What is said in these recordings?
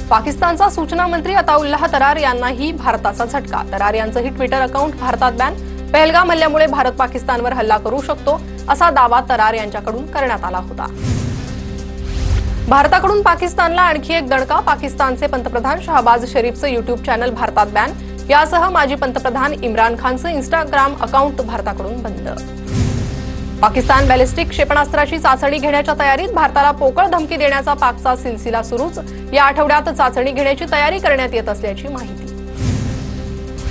पाकिस्तानचा सूचना मंत्री अताउल्लाह तरार यांनाही भारताचा झटका। तरार यांचंही ट्विटर अकाउंट भारतात बॅन। पहलगाम हल्ल्यामुळे भारत पाकिस्तानवर हल्ला करू शकतो असा दावा तरार यांच्याकडून करण्यात आला होता। भारताकडून पाकिस्तानला आणखी एक दणका। पाकिस्तानचे पंतप्रधान शहबाज शरीफचं युट्यूब चॅनल भारतात बॅन। यासह माजी पंतप्रधान इम्रान खानचं इंस्टाग्राम अकाउंट भारताकडून बंद। पाकिस्तान बॅलिस्टिक क्षेपणास्त्राची चाचणी घेण्याच्या तयारीत। भारताला पोकळ धमकी देण्याचा पाकचा सिलसिला सुरूच। या आठवड्यात चाचणी घेण्याची तयारी करण्यात येत असल्याची माहिती।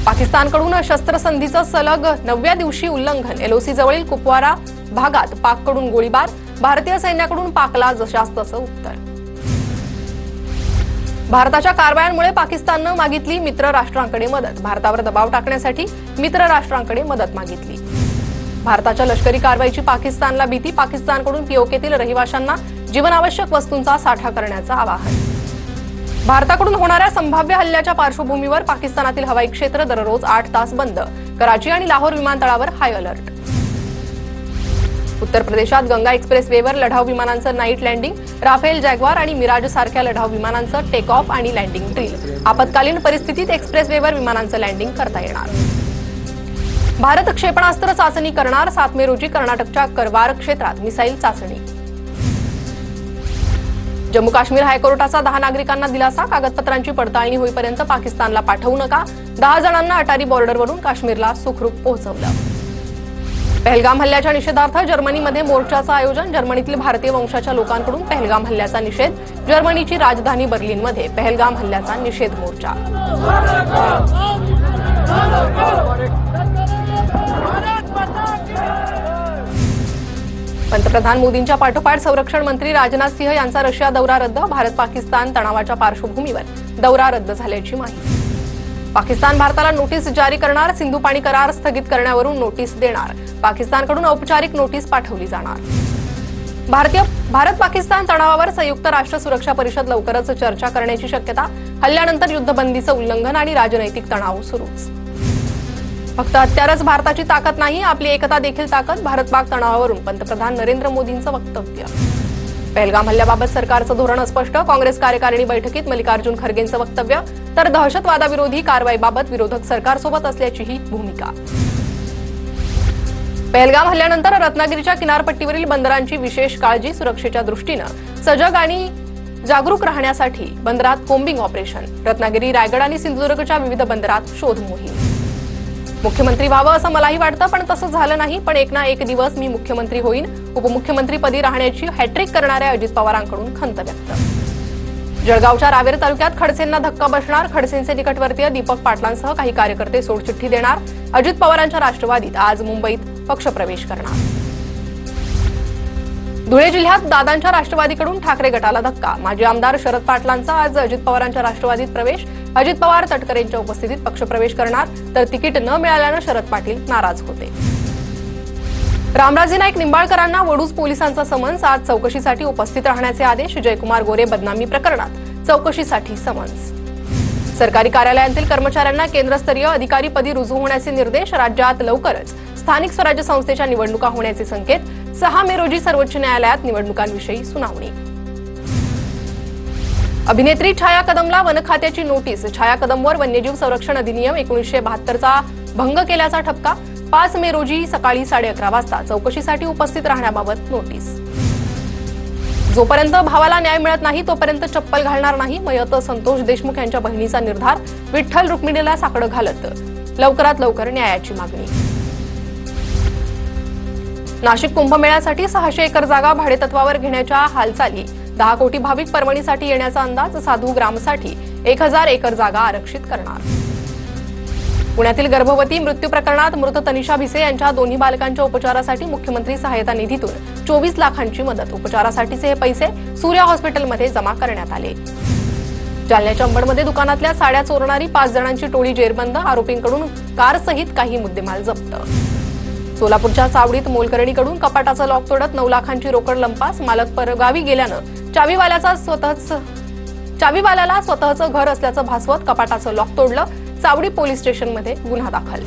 पाकिस्तानकडून शस्त्रसंधीचं सलग 9व्या दिवशी उल्लंघन। एलओसी जवळील कुपवारा भागात पाककडून गोळीबार। भारतीय सैन्याकडून पाकला जशास तसं उत्तर। भारताच्या कारवायांमुळे पाकिस्ताननं मागितली मित्र राष्ट्रांकडे मदत। भारतावर दबाव टाकण्यासाठी मित्र राष्ट्रांकडे मदत मागितली। भारताच्या लष्करी कारवाईची पाकिस्तानला भीती। पाकिस्तानकडून पीओकेतील रहिवाशांना जीवनावश्यक वस्तूंचा साठा करण्याचं आवाहन। भारताकडून होणाऱ्या संभाव्य हल्ल्याच्या पार्श्वभूमीवर पाकिस्तानातील हवाई क्षेत्र दररोज 8 तास बंद। कराची आणि लाहोर विमानतळावर हाय अलर्ट। उत्तर प्रदेशात गंगा एक्सप्रेसवेवर लढाऊ विमानांचं नाईट लँडिंग। राफेल, जॅग्वार आणि मिराज सारख्या लढाऊ विमानांचं टेक ऑफ आणि लँडिंग ड्रिल। आपत्कालीन परिस्थितीत एक्सप्रेसवेवर विमानांचं लँडिंग करता येणार। भारत क्षेपणास्त्र चाचणी करणार। 7 मे रोजी कर्नाटकच्या करवार क्षेत्रात मिसाईल चाचणी। जम्मू काश्मीर हायकोर्टाचा 10 नागरिकांना दिलासा। कागदपत्रांची पडताळणी होईपर्यंत पाकिस्तानला पाठवू नका। 10 जणांना अटारी बॉर्डरवरून काश्मीरला सुखरूप पोहोचवलं। पहलगाम हल्ल्याच्या निषेधार्थ जर्मनीमध्ये मोर्चाचं आयोजन। जर्मनीतील भारतीय वंशाच्या लोकांकडून पहलगाम हल्ल्याचा निषेध। जर्मनीची राजधानी बर्लिनमध्ये पहलगाम हल्ल्याचा निषेध मोर्चा। पंतप्रधान मोदींच्या पाठोपाठ संरक्षण मंत्री राजनाथ सिंह यांचा रशिया दौरा रद्द। भारत पाकिस्तान तणावाच्या पार्श्वभूमीवर दौरा रद्द झाल्याची माहिती। पाकिस्तान भारताला नोटीस जारी करणार। सिंधू पाणी करार स्थगित करण्यावरून नोटीस देणार। पाकिस्तानकडून औपचारिक नोटीस पाठवली जाणार। भारत पाकिस्तान तणावावर संयुक्त राष्ट्र सुरक्षा परिषद लवकरच चर्चा करण्याची शक्यता। हल्ल्यानंतर युद्धबंदीचं उल्लंघन आणि राजनैतिक तणाव सुरूच। फक्त हत्यारच भारताची ताकद नाही, आपली एकता देखील ताकद। भारत पाक तणावावरून पंतप्रधान नरेंद्र मोदींचं वक्तव्य। पहलगाम हल्ल्याबाबत सरकारचं धोरण अस्पष्ट। काँग्रेस कार्यकारिणी बैठकीत मल्लिकार्जुन खरगेंचं वक्तव्य। तर दहशतवादाविरोधी कारवाईबाबत विरोधक सरकारसोबत असल्याचीही भूमिका। पहलगाम हल्ल्यानंतर रत्नागिरीच्या किनारपट्टीवरील बंदरांची विशेष काळजी। सुरक्षेच्या दृष्टीनं सजग आणि जागरूक राहण्यासाठी बंदरात कोम्बिंग ऑपरेशन। रत्नागिरी, रायगड आणि सिंधुदुर्गच्या विविध बंदरात शोध मोहीम। मुख्यमंत्री व्हावं असं मलाही वाटतं, पण तसं झालं नाही। पण एक ना एक दिवस मी मुख्यमंत्री होईन। उपमुख्यमंत्रीपदी राहण्याची हॅट्रिक करणाऱ्या अजित पवारांकडून खंत व्यक्त। जळगावच्या रावेर तालुक्यात खडसेंना धक्का बसणार। खडसेंचे निकटवर्तीय दीपक पाटलांसह काही कार्यकर्ते सोडचिठ्ठी देणार। अजित पवारांच्या राष्ट्रवादीत आज मुंबईत पक्षप्रवेश करणार। धुळे जिल्ह्यात दादांच्या राष्ट्रवादीकडून ठाकरे गटाला धक्का। माजी आमदार शरद पाटलांचा आज अजित पवारांच्या राष्ट्रवादीत प्रवेश। अजित पवार तटकरेंच्या उपस्थितीत पक्षप्रवेश करणार, तर तिकीट न मिळाल्यानं शरद पाटील नाराज होते। रामराजे नाईक निंबाळकरांना वडूज पोलिसांचा समन्स। आज चौकशीसाठी उपस्थित राहण्याचे आदेश। जयकुमार गोरे बदनामी प्रकरणात चौकशीसाठी समन्स। सरकारी कार्यालयांतील कर्मचाऱ्यांना केंद्रस्तरीय अधिकारीपदी रुजू होण्याचे निर्देश। राज्यात लवकरच स्थानिक स्वराज्य संस्थेच्या निवडणुका होण्याचे संकेत। 6 मे रोजी सर्वोच्च न्यायालयात निवडणुकांविषयी सुनावणी। अभिनेत्री छाया कदमला वन खात्याची नोटीस। छाया कदमवर वन्यजीव संरक्षण अधिनियम 1972चा भंग केल्याचा ठपका। 5 मे रोजी सकाळी 11:30 वाजता चौकशीसाठी उपस्थित राहण्याबाबत नोटीस। जोपर्यंत भावाला न्याय मिळत नाही तोपर्यंत चप्पल घालणार नाही। मयत संतोष देशमुख यांच्या बहिणीचा निर्धार। विठ्ठल रुक्मिणीला साकडं घालत लवकरात लवकर न्यायाची मागणी। नाशिक कुंभमेळ्यासाठी 600 एकर जागा भाडेतत्वावर घेण्याच्या हालचाली। 10 कोटी भाविक परभणीसाठी येण्याचा अंदाज। साधू ग्रामसाठी 1000 एकर जागा आरक्षित करणार। पुण्यातील गर्भवती मृत्यू प्रकरणात मृत तनिषा भिसे यांच्या दोन्ही बालकांच्या उपचारासाठी मुख्यमंत्री सहायता निधीतून 24 लाखांची मदत। उपचारासाठीचे हे पैसे सूर्या हॉस्पिटलमध्ये जमा करण्यात आले। जालन्याच्या अंबडमध्ये दुकानातल्या साड्या चोरणारी 5 जणांची टोळी जेरबंद। आरोपींकडून कारसहित काही मुद्देमाल जप्त। सोलापूरच्या चावडीत मोलकरणीकडून कपाटाचं लॉक तोडत 9 लाखांची रोकड लंपास। मालक परगावी गेल्यानं चावीवाल्याला स्वतःचं घर असल्याचं भासवत कपाटाचं लॉक तोडलं। चावडी पोलीस स्टेशनमध्ये गुन्हा दाखल।